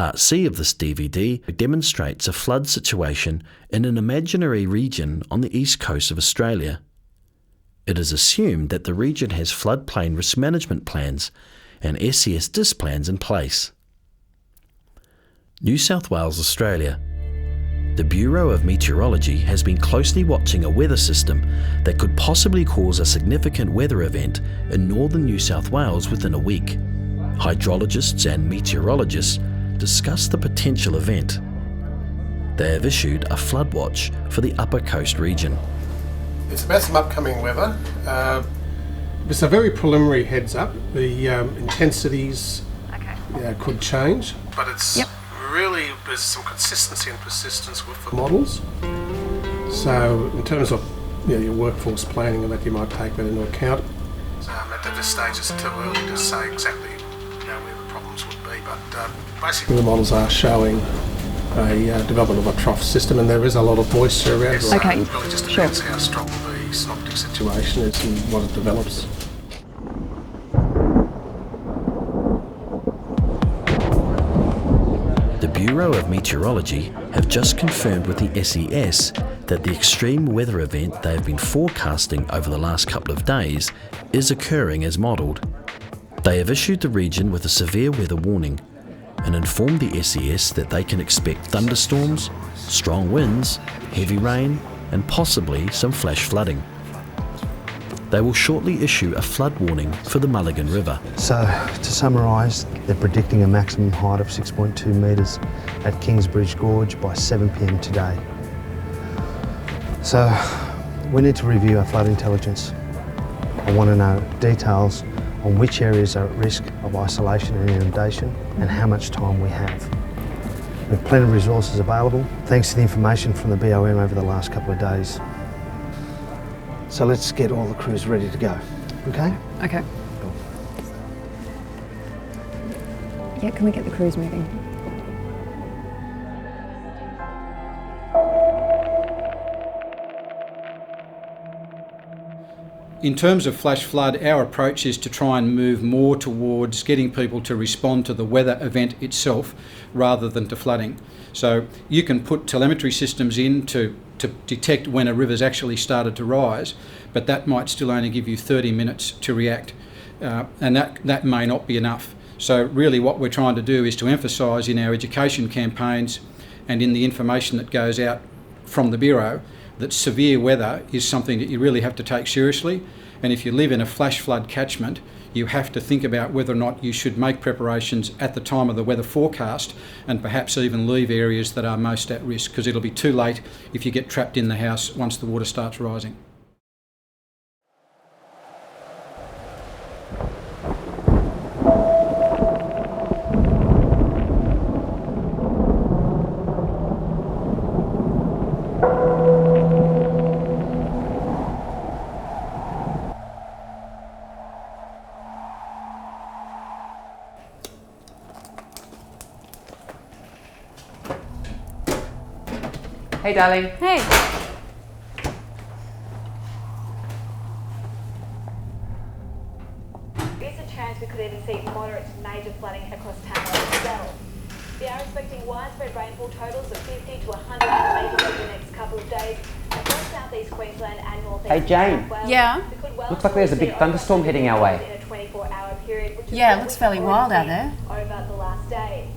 Part C of this DVD demonstrates a flood situation in an imaginary region on the east coast of Australia. It is assumed that the region has floodplain risk management plans and SES DIS plans in place. New South Wales, Australia. The Bureau of Meteorology has been closely watching a weather system that could possibly cause a significant weather event in northern New South Wales within a week. Hydrologists and meteorologists discuss the potential event. They have issued a flood watch for the Upper Coast region. It's about some upcoming weather. It's a very preliminary heads up. The intensities could change, but it's really, there's some consistency and persistence with the models. So in terms of your workforce planning and that, you might take that into account. At this stage it's too early to say exactly where the problems would be, but basically the models are showing a development of a trough system, and there is a lot of moisture around. So it really just depends how strong the synoptic situation is and what it develops. The Bureau of Meteorology have just confirmed with the SES that the extreme weather event they have been forecasting over the last couple of days is occurring as modelled. They have issued the region with a severe weather warning and informed the SES that they can expect thunderstorms, strong winds, heavy rain and possibly some flash flooding. They will shortly issue a flood warning for the Mulligan River. So, to summarise, they're predicting a maximum height of 6.2 metres at Kingsbridge Gorge by 7 p.m. today. So, we need to review our flood intelligence. I want to know details on which areas are at risk of isolation and inundation and how much time we have. We have plenty of resources available, thanks to the information from the BOM over the last couple of days. So let's get all the crews ready to go, okay? Okay. Yeah, can we get the crews moving? In terms of flash flood, our approach is to try and move more towards getting people to respond to the weather event itself rather than to flooding. So you can put telemetry systems in to detect when a river's actually started to rise, but that might still only give you 30 minutes to react, and that may not be enough. So really what we're trying to do is to emphasise in our education campaigns and in the information that goes out from the Bureau that severe weather is something that you really have to take seriously, and if you live in a flash flood catchment, you have to think about whether or not you should make preparations at the time of the weather forecast and perhaps even leave areas that are most at risk, because it'll be too late if you get trapped in the house once the water starts rising. Hey, darling. Hey. There's a chance we could even see moderate to major flooding across town as well. We are expecting widespread rainfall totals of 50 to 100 millimetres over the next couple of days across southeast Queensland and northeast Hey, Jane. New South Wales. Yeah? Looks like there's a big thunderstorm heading our way. In a 24-hour period, which is Yeah, it what looks we've fairly already wild out seen there. Over the last day.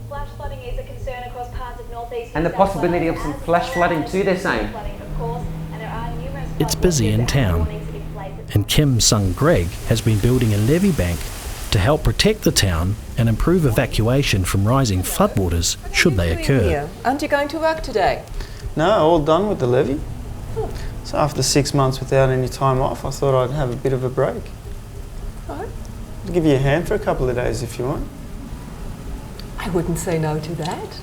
Flash flooding is a concern across parts of northeast And the New South possibility of Wales, some as flash well flooding as too, they're saying. flooding, of course, and there are numerous It's flood busy in watches town, and warnings in place at and Kim's son Greg has been building a levee bank to help protect the town and improve evacuation from rising floodwaters should they occur. Here. Aren't you going to work today? No, all done with the levy. So after 6 months without any time off, I thought I'd have a bit of a break. Right. I'll give you a hand for a couple of days if you want. I wouldn't say no to that.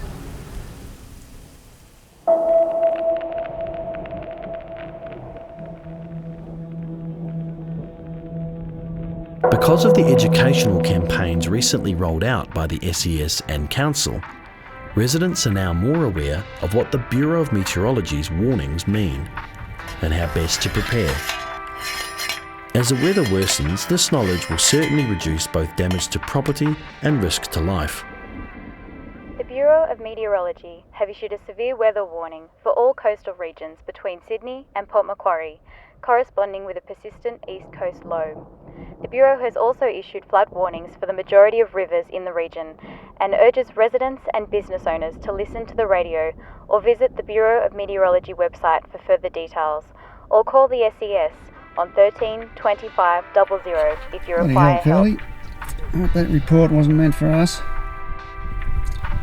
Because of the educational campaigns recently rolled out by the SES and Council, residents are now more aware of what the Bureau of Meteorology's warnings mean and how best to prepare. As the weather worsens, this knowledge will certainly reduce both damage to property and risk to life. Bureau of Meteorology have issued a severe weather warning for all coastal regions between Sydney and Port Macquarie, corresponding with a persistent east coast low. The Bureau has also issued flood warnings for the majority of rivers in the region and urges residents and business owners to listen to the radio or visit the Bureau of Meteorology website for further details, or call the SES on 13 25 00 if you require help. Curly. I hope that report wasn't meant for us.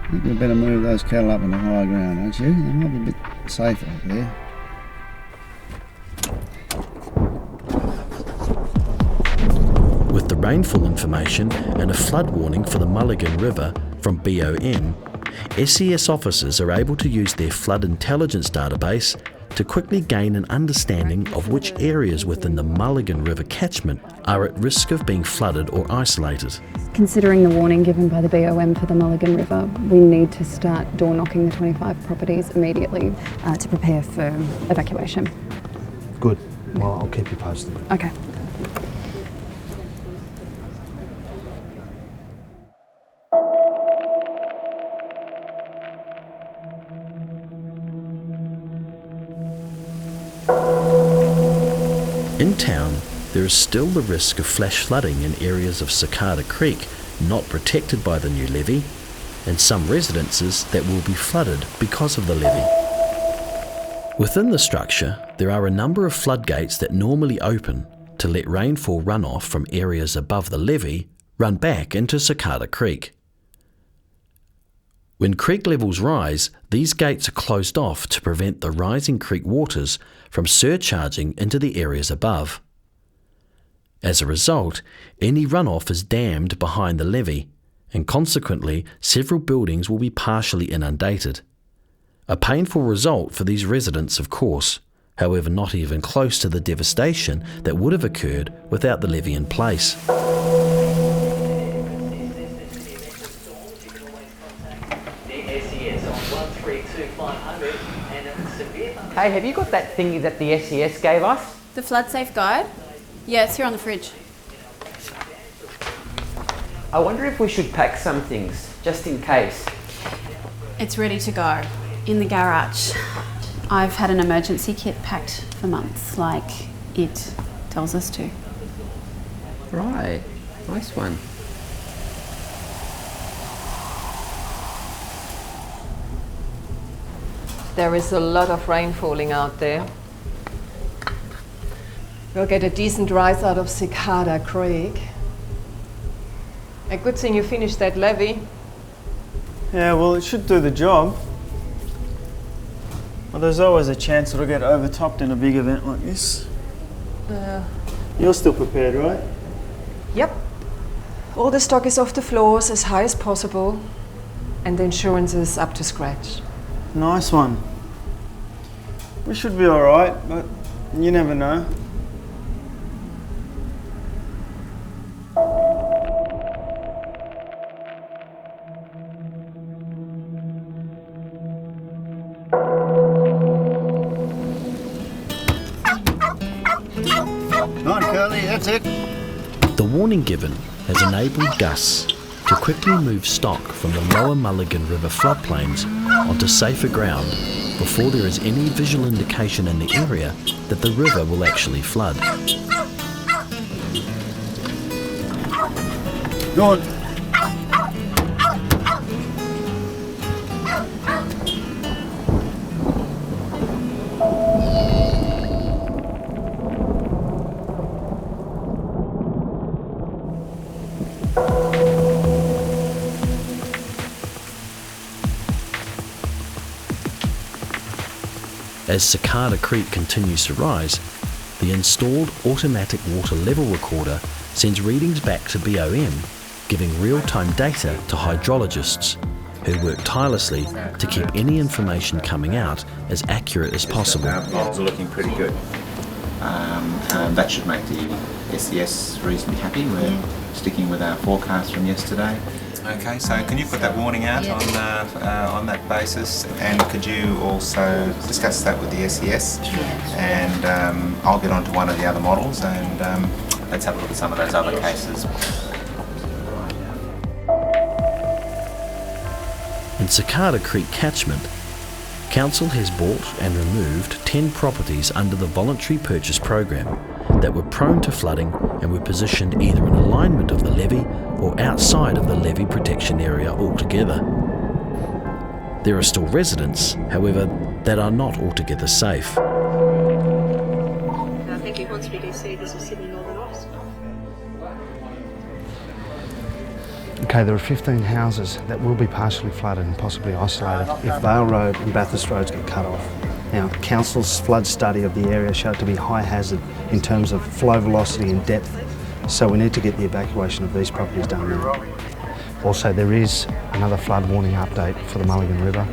I think we'd better move those cattle up into higher ground, don't you? They might be a bit safer up there. With the rainfall information and a flood warning for the Mulligan River from BOM, SES officers are able to use their flood intelligence database to quickly gain an understanding of which areas within the Mulligan River catchment are at risk of being flooded or isolated. Considering the warning given by the BOM for the Mulligan River, we need to start door knocking the 25 properties immediately to prepare for evacuation. Good. Well, I'll keep you posted. Okay. In town, there is still the risk of flash flooding in areas of Cicada Creek not protected by the new levee, and some residences that will be flooded because of the levee. Within the structure, there are a number of floodgates that normally open to let rainfall runoff from areas above the levee run back into Cicada Creek. When creek levels rise, these gates are closed off to prevent the rising creek waters from surcharging into the areas above. As a result, any runoff is dammed behind the levee, and consequently several buildings will be partially inundated. A painful result for these residents, of course, however not even close to the devastation that would have occurred without the levee in place. Hey, have you got that thingy that the SES gave us? The flood safe guide? Yeah, it's here on the fridge. I wonder if we should pack some things, just in case. It's ready to go. In the garage. I've had an emergency kit packed for months, like it tells us to. Right, nice one. There is a lot of rain falling out there. We'll get a decent rise out of Cicada Creek. A good thing you finished that levee. Yeah, well, it should do the job. Well, there's always a chance it'll get overtopped in a big event like this. You're still prepared, right? Yep. All the stock is off the floors as high as possible, and the insurance is up to scratch. Nice one. We should be all right, but you never know. Come on, Curly, that's it. The warning given has enabled Gus to quickly move stock from the lower Mulligan River floodplains onto safer ground before there is any visual indication in the area that the river will actually flood. Go on. As Cicada Creek continues to rise, the installed automatic water level recorder sends readings back to BOM, giving real-time data to hydrologists, who work tirelessly to keep any information coming out as accurate as possible. Our models are looking pretty good. That should make the SES reasonably happy. We're sticking with our forecast from yesterday. Okay, so can you put that warning out on that basis, and could you also discuss that with the SES? And I'll get onto one of the other models, and let's have a look at some of those other cases. In Cicada Creek catchment, Council has bought and removed 10 properties under the voluntary purchase program that were prone to flooding and were positioned either in alignment of the levee or outside of the levee protection area altogether. There are still residents, however, that are not altogether safe. Thank you. Once BDC, this is Sydney Northern Office. Okay, there are 15 houses that will be partially flooded and possibly isolated if Vale Road and Bathurst Roads get cut off. Now, Council's flood study of the area showed to be high hazard in terms of flow velocity and depth, so we need to get the evacuation of these properties done now. Also, there is another flood warning update for the Mulligan River.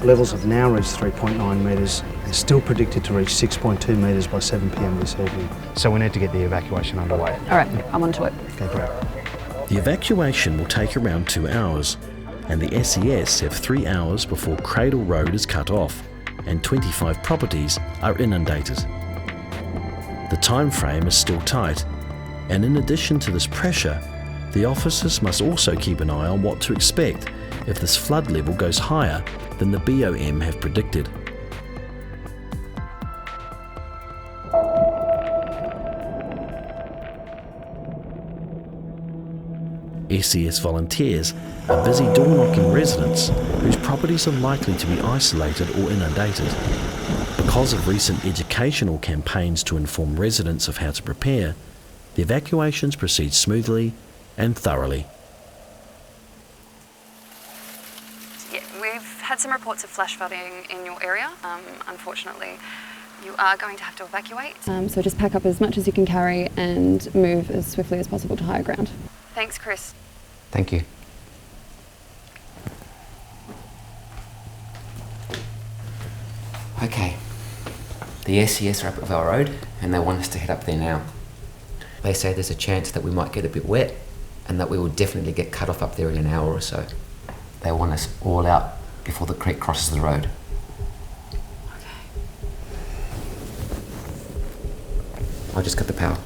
Levels have now reached 3.9 metres and still predicted to reach 6.2 metres by 7 p.m. this evening. So we need to get the evacuation underway. All right, I'm onto it. Okay, great. The evacuation will take around 2 hours, and the SES have 3 hours before Cradle Road is cut off and 25 properties are inundated. The time frame is still tight, and in addition to this pressure, the officers must also keep an eye on what to expect if this flood level goes higher than the BOM have predicted. SES volunteers are busy door-knocking residents whose properties are likely to be isolated or inundated. Because of recent educational campaigns to inform residents of how to prepare, the evacuations proceed smoothly and thoroughly. Yeah, we've had some reports of flash flooding in your area. Unfortunately, you are going to have to evacuate. So just pack up as much as you can carry and move as swiftly as possible to higher ground. Thanks, Chris. Thank you. Okay, the SES are up at Vale Road and they want us to head up there now. They say there's a chance that we might get a bit wet and that we will definitely get cut off up there in an hour or so. They want us all out before the creek crosses the road. Okay. I'll just cut the power.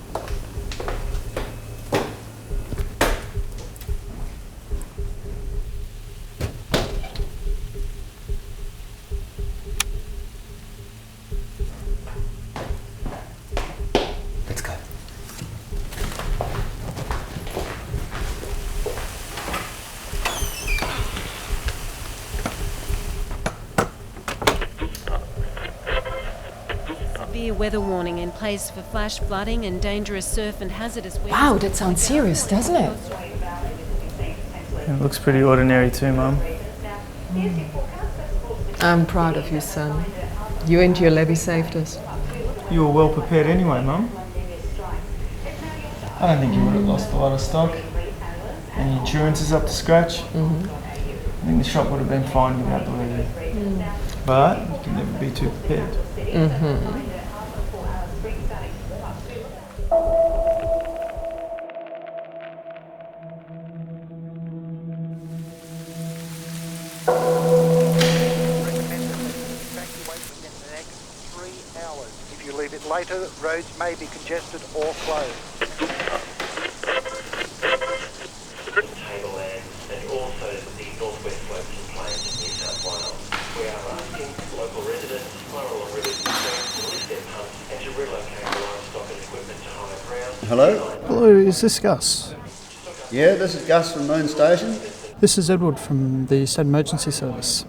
Let's go. Severe weather warning in place for flash flooding and dangerous surf and hazardous weather. Wow, that sounds serious, doesn't it? It looks pretty ordinary too, Mum. I'm proud of you, son. You and your levy saved us. You were well prepared anyway, Mum. I don't think you would have lost a lot of stock. And your insurance is up to scratch. I think the shop would have been fine without the levy. But you can never be too prepared. Later, roads may be congested or closed. Tableland and also the northwest slopes and plains of New South Wales. We are asking local residents, Murrell and Rivers to lift their pumps and to relocate livestock and equipment to higher ground. Hello? Hello, is this Gus? Yeah, this is Gus from Moon Station. This is Edward from the State Emergency Service.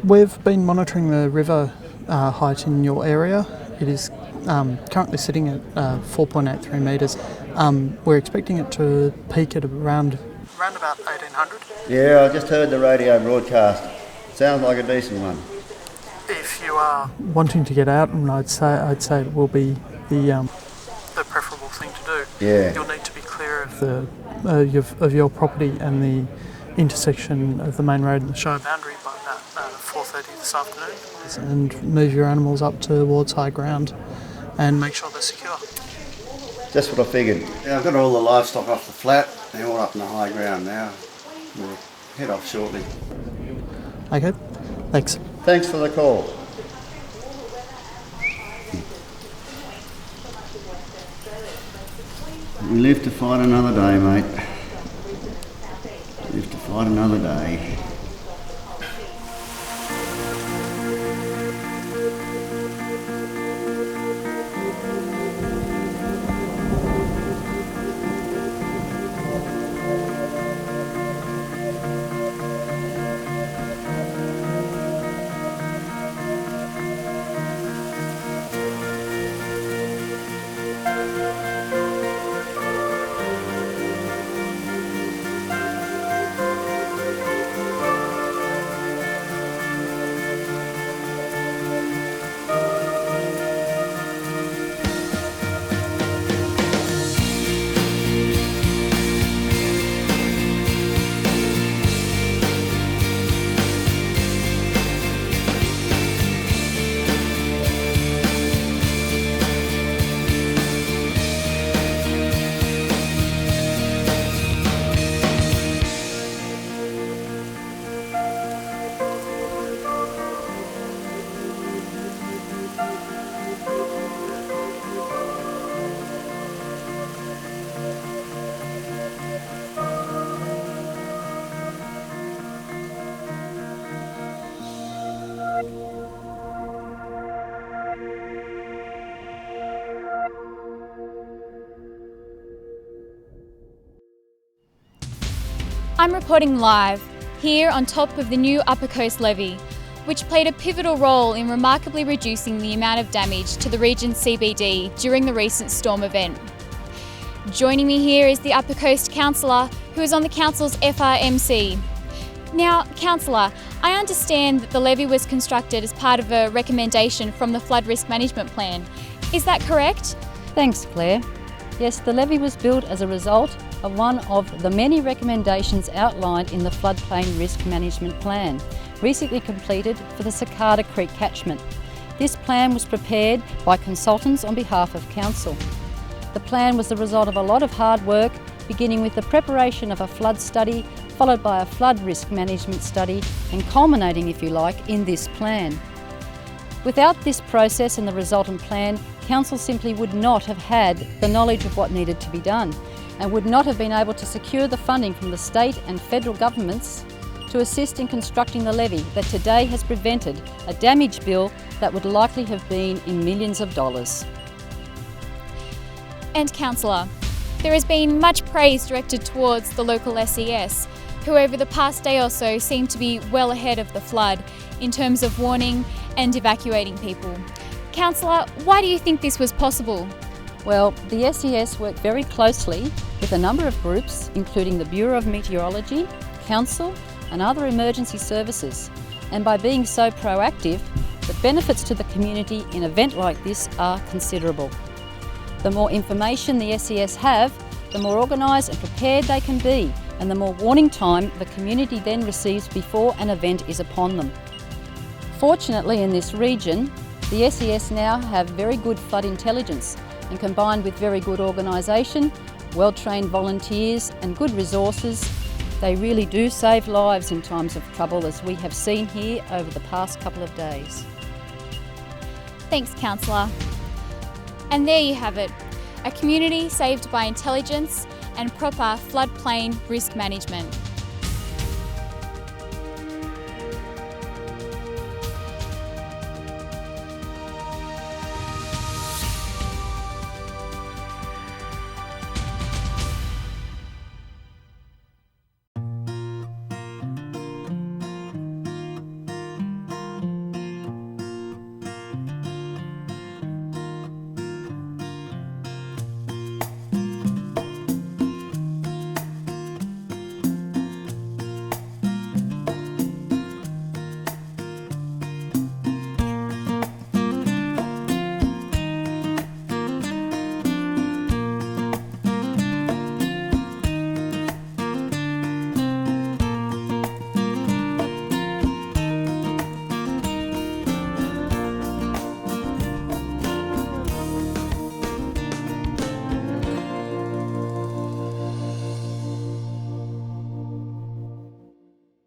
We've been monitoring the river height in your area. It is currently sitting at 4.83 metres. We're expecting it to peak at around about 1800. Yeah, I just heard the radio broadcast. Sounds like a decent one. If you are wanting to get out, and I'd say it will be the preferable thing to do. Yeah. You'll need to be clear of of your property and the intersection of the main road and the show boundary by about 4:30 this afternoon, and move your animals up towards high ground and make sure they're secure. Just what I figured. Yeah, I've got all the livestock off the flat. They're all up in the high ground now. We'll head off shortly. Okay, thanks. Thanks for the call. We live to fight another day, mate. Live to fight another day. I'm reporting live here on top of the new Upper Coast Levee, which played a pivotal role in remarkably reducing the amount of damage to the region's CBD during the recent storm event. Joining me here is the Upper Coast Councillor, who is on the Council's FRMC. Now, Councillor, I understand that the levee was constructed as part of a recommendation from the Flood Risk Management Plan. Is that correct? Thanks, Claire. Yes, the levee was built as a result of one of the many recommendations outlined in the Floodplain Risk Management Plan, recently completed for the Cicada Creek catchment. This plan was prepared by consultants on behalf of Council. The plan was the result of a lot of hard work, beginning with the preparation of a flood study, followed by a flood risk management study, and culminating, if you like, in this plan. Without this process and the resultant plan, Council simply would not have had the knowledge of what needed to be done and would not have been able to secure the funding from the state and federal governments to assist in constructing the levee that today has prevented a damage bill that would likely have been in millions of dollars. And Councillor, there has been much praise directed towards the local SES, who over the past day or so seem to be well ahead of the flood in terms of warning and evacuating people. Councillor, why do you think this was possible? Well, the SES worked very closely with a number of groups, including the Bureau of Meteorology, Council and other emergency services. And by being so proactive, the benefits to the community in an event like this are considerable. The more information the SES have, the more organised and prepared they can be, and the more warning time the community then receives before an event is upon them. Fortunately, in this region, the SES now have very good flood intelligence, and combined with very good organisation, well-trained volunteers and good resources, they really do save lives in times of trouble, as we have seen here over the past couple of days. Thanks, Councillor. And there you have it, a community saved by intelligence and proper floodplain risk management.